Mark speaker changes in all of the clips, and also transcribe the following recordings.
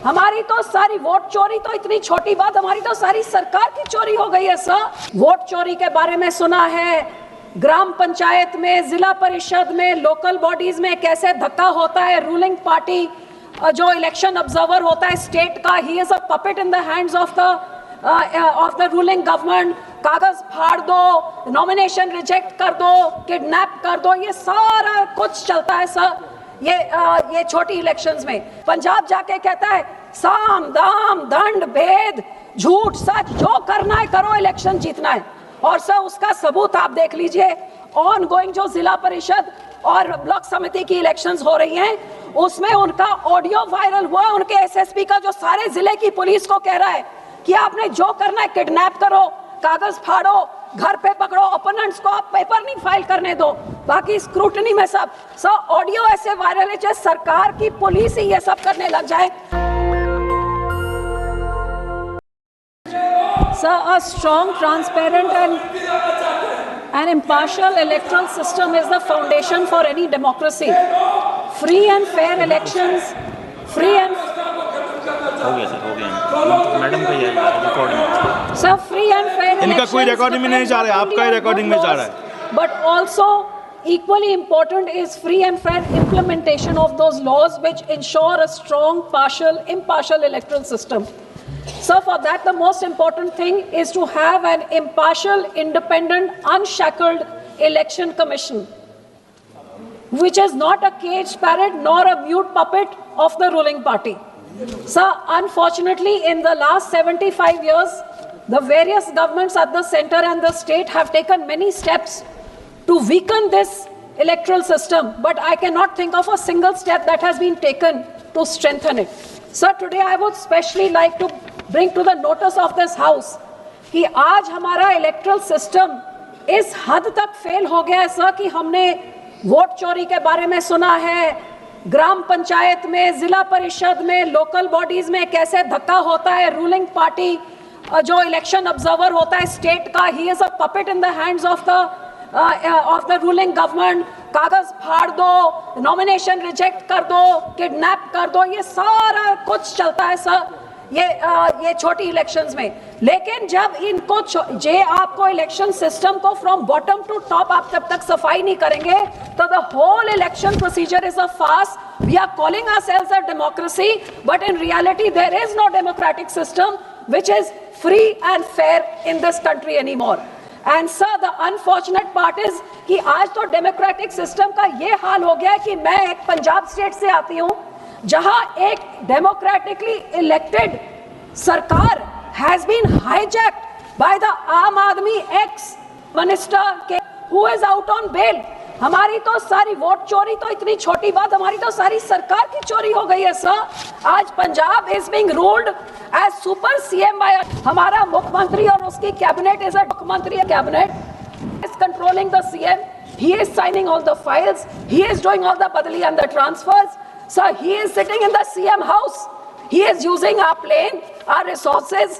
Speaker 1: हमारी तो सारी वोट चोरी तो इतनी छोटी बात, हमारी तो सारी सरकार की चोरी हो गई है सर। वोट चोरी के बारे में सुना है, ग्राम पंचायत में, जिला परिषद में, लोकल बॉडीज में कैसे धक्का होता है। रूलिंग पार्टी जो इलेक्शन ऑब्जर्वर होता है स्टेट का, he is a puppet in the hands of the ruling government. कागज फाड़ दो, नॉमिनेशन रिजेक्ट कर दो, किडनैप कर दो, ये सारा कुछ चलता है सर ये छोटी इलेक्शंस में। पंजाब जाके कहता है साम दाम दंड भेद झूठ सच जो करना है करो, इलेक्शन जीतना है। और सर उसका सबूत आप देख लीजिए, ऑन गोइंग जो जिला परिषद और ब्लॉक समिति की इलेक्शंस हो रही हैं, उसमें उनका ऑडियो वायरल हुआ, उनके एसएसपी का, जो सारे जिले की पुलिस को कह रहा है कि आपने जो करना है किडनैप करो, कागज फाड़ो, घर पे पकड़ो, ओपोनेंट्स को आप पेपर नहीं फाइल करने दो, बाकी स्क्रूटनी में सब ऑडियो ऐसे वायरल है, सरकार की पुलिस ही ये सब करने लग जाए। Sir, a strong, transparent and impartial electoral system is the foundation for any democracy. Free and fair elections, free and
Speaker 2: हो गया मैडम का ये recording
Speaker 1: sir, free and fair
Speaker 3: इनका कोई रिकॉर्डिंग में नहीं जा रहा है, आपका ही रिकॉर्डिंग में जा रहा है।
Speaker 1: But also equally important is free and fair implementation of those laws which ensure a strong, impartial electoral system. So for that, the most important thing is to have an impartial, independent, unshackled election commission, which is not a caged parrot nor a mute puppet of the ruling party. So unfortunately, in the last 75 years, the various governments at the center and the state have taken many steps to weaken this electoral system, but I cannot think of a single step that has been taken to strengthen it. Sir, today I would specially like to bring to the notice of this house कि आज हमारा erectile system इस हद तक fail हो गया है sir कि हमने वोट चोरी के बारे में सुना है, ग्राम पंचायत में, जिला परिषद में, लोकल बॉडीज में कैसे धक्का होता है। रूलिंग पार्टी जो इलेक्शन ऑब्जर्वर होता है स्टेट का, he is a puppet in the hands of the ruling government. कागज फाड़ दो, नॉमिनेशन रिजेक्ट कर दो, किडनैप कर दो, ये सारा कुछ चलता है सर ये छोटी इलेक्शंस में। लेकिन जब इनको आपको इलेक्शन सिस्टम को फ्रॉम बॉटम टू टॉप आप जब तक सफाई नहीं करेंगे तो the whole election procedure is a farce. We are calling ourselves a democracy, but in reality there is no democratic system which is free and fair in this country any more. And sir, the unfortunate part is कि आज तो democratic system का ये हाल हो गया है कि मैं एक पंजाब स्टेट से आती हूँ जहां एक डेमोक्रेटिकली इलेक्टेड सरकार has been hijacked by the Aam Aadmi ex minister के who is out on bail. हमारी तो सारी वोट चोरी तो इतनी छोटी बात, हमारी तो सारी सरकार की चोरी हो गई है सर। आज Punjab is being ruled as super CM by हमारा मुख्यमंत्री और उसकी कैबिनेट इज अ मुख्यमंत्री cabinet is controlling the CM. He is signing all the files, he is doing all the बदली and the transfers. Sir, he is sitting in the CM house. He is using our plane, our resources,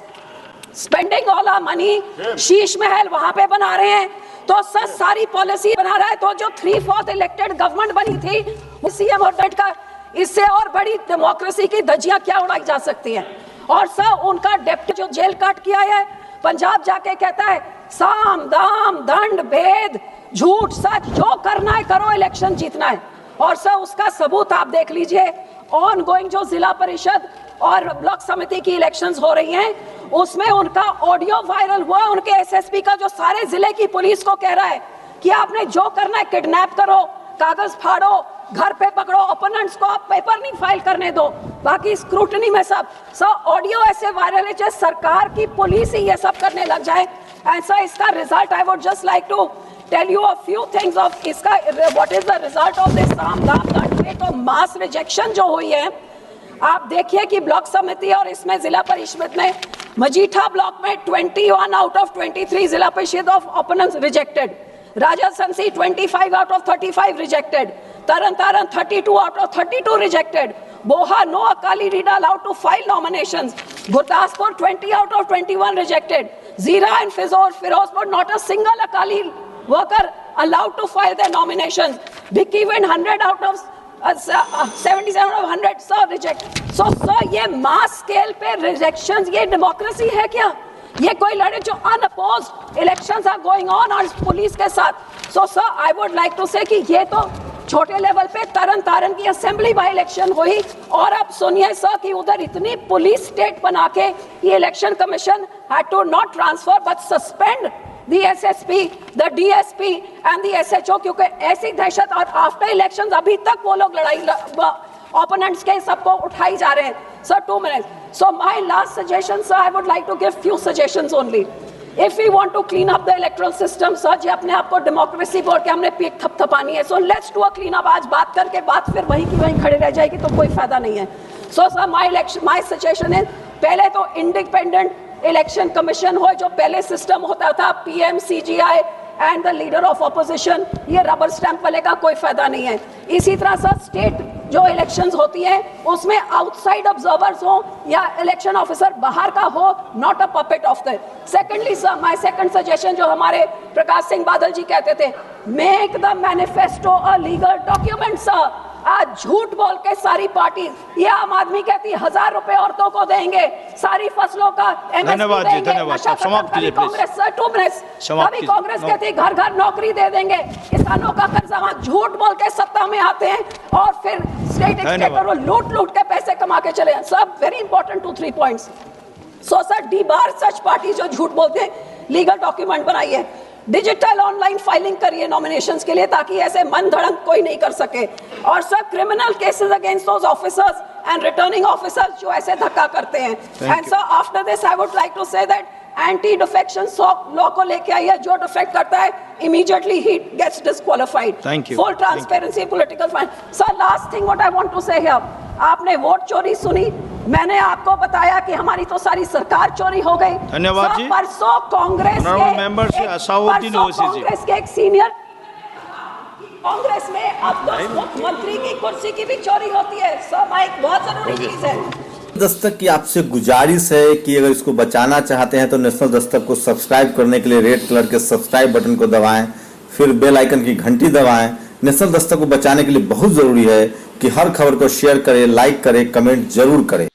Speaker 1: spending all our money. Sheesh Mahal वहां पे बना रहे हैं। तो sir सारी policy बना रहा है। तो जो 3/4 इलेक्टेड गवर्नमेंट बनी थी सीएम और डेट का, इससे और बड़ी डेमोक्रेसी की धज्जियां क्या उड़ाई जा सकती हैं। और सर उनका डेप्टी जो जेल काट किया है, पंजाब जाके कहता है साम दाम दंड भेद झूठ सच जो करना है करो, इलेक्शन जीतना है। और सर उसका सबूत आप देख लीजिए, ऑन गोइंग जो जिला परिषद और ब्लॉक समिति की इलेक्शंस हो रही हैं, उसमें उनका ऑडियो वायरल हुआ, उनके एसएसपी का, जो सारे जिले की पुलिस को कह रहा है कि आपने जो करना है किडनैप करो, कागज फाड़ो, घर पे पकड़ो, ओपोनेंट्स को आप पेपर नहीं फाइल करने दो, बाकी स्क्रूटनी में सब ऑडियो ऐसे वायरल है, सरकार की पुलिस ही ये सब करने लग जाए। ऐसा इसका result I would just like to tell you a few things of इसका what is the result of this साम दाम दंड भेद। तो मास रिजेक्शन जो हुई है, आप देखिए कि ब्लॉक समिति और इसमें जिला परिषद में मजीठा ब्लॉक में 21 आउट ऑफ 23 जिला परिषद of opponents rejected, Rajasthan 25 out of 35 rejected, Taran Taran 32 out of 32 rejected, Boha no Akali leader allowed to file nominations, Gurdaspur 20 out of 21 rejected, Zira and Ferozepur not a single Akali worker allowed to file their nominations. Bhikkhivind 100 out of 77 of 100 sir reject. So sir ये mass scale पे rejections, ये democracy है क्या? ये कोई लड़े जो unopposed elections are going on और पुलिस के साथ। So sir I would like to say कि ये तो छोटे लेवल पे तरन तारण की असेंबली बाई इलेक्शन हुई, और अब सुनिए सर कि उधर इतनी पुलिस स्टेट बना के ये election commission had to not transfer but suspend the SSP, the DSP and the SHO, क्योंकि ऐसी दहशत और आफ्टर इलेक्शंस अभी तक वो लोग लड़ाई ओपोनेंट्स के सबको उठाई जा रहे हैं। Sir 2 minutes। So my last suggestion, sir, I would like to give few suggestions only. If we want to clean up the electoral system, sir, जी अपने आप को डेमोक्रेसी बोल के हमने पीक थपथपानी है, so let's do a clean up। आज बात करके बात फिर वहीं की वहीं खड़े रह जाएगी तो कोई फायदा नहीं है। So sir, my suggestion is पहले तो इंडिपेंडेंट इलेक्शन कमीशन हो, जो पहले सिस्टम होता था PM, CGI and the leader of opposition, ये रबर स्टैंप वाले का कोई फायदा नहीं है। इसी तरह सर स्टेट जो इलेक्शंस होती हैं उसमें आउटसाइड ऑब्जर्वर्स हो या इलेक्शन ऑफिसर बाहर का हो, not a puppet of the. Secondly sir my second suggestion, जो हमारे प्रकाश सिंह बादल जी कहते थे, make the manifesto a legal document sir. आज झूठ बोल के सारी पार्टी, ये आम आदमी कहती 1000 रुपए औरतों को देंगे, सारी फसलों का
Speaker 3: धन्यवाद जी, धन्यवाद। समाप्त कीजिए प्लीज।
Speaker 1: कांग्रेस सर 2 minutes, कभी कांग्रेस कहती घर घर नौकरी दे देंगे, किसानों का कर्जा, वहां झूठ बोल के सत्ता में आते हैं और फिर स्टेट एक्सपेक्टर वो लूट के पैसे कमा के चले हैं। सब very important 2-3 points. So sir debar such party जो झूठ बोलते हैं, लीगल डॉक्यूमेंट बनाइए, डिजिटल ऑनलाइन फाइलिंग करिए नॉमिनेशंस के लिए ताकि ऐसे मन धड़क कोई नहीं कर सके, और sir criminal cases against those officers and returning officers जो ऐसे धक्का करते हैं। And sir after this I would like to say that anti defection law को लेके आइए, जो डिफेक्ट करता है इमीडिएटली ही gets disqualified. Full transparency political finance. Sir last thing what I want to say here, आपने वोट चोरी सुनी, मैंने आपको बताया कि हमारी तो सारी सरकार चोरी हो गई।
Speaker 3: धन्यवाद जी।
Speaker 1: परसों कांग्रेस के एक सीनियर कांग्रेस में अब तो मुख्यमंत्री की कुर्सी की भी चोरी होती है। सर माइक बहुत जरूरी चीज है।
Speaker 4: दस्तक की आपसे गुजारिश है कि अगर इसको बचाना चाहते हैं तो नेशनल दस्तक को सब्सक्राइब करने के लिए रेड कलर के सब्सक्राइब बटन को दबाएं, फिर बेल आइकन की घंटी दबाएं। नेशनल दस्तक को बचाने के लिए बहुत जरूरी है कि हर खबर को शेयर करें, लाइक करें, कमेंट जरूर करें।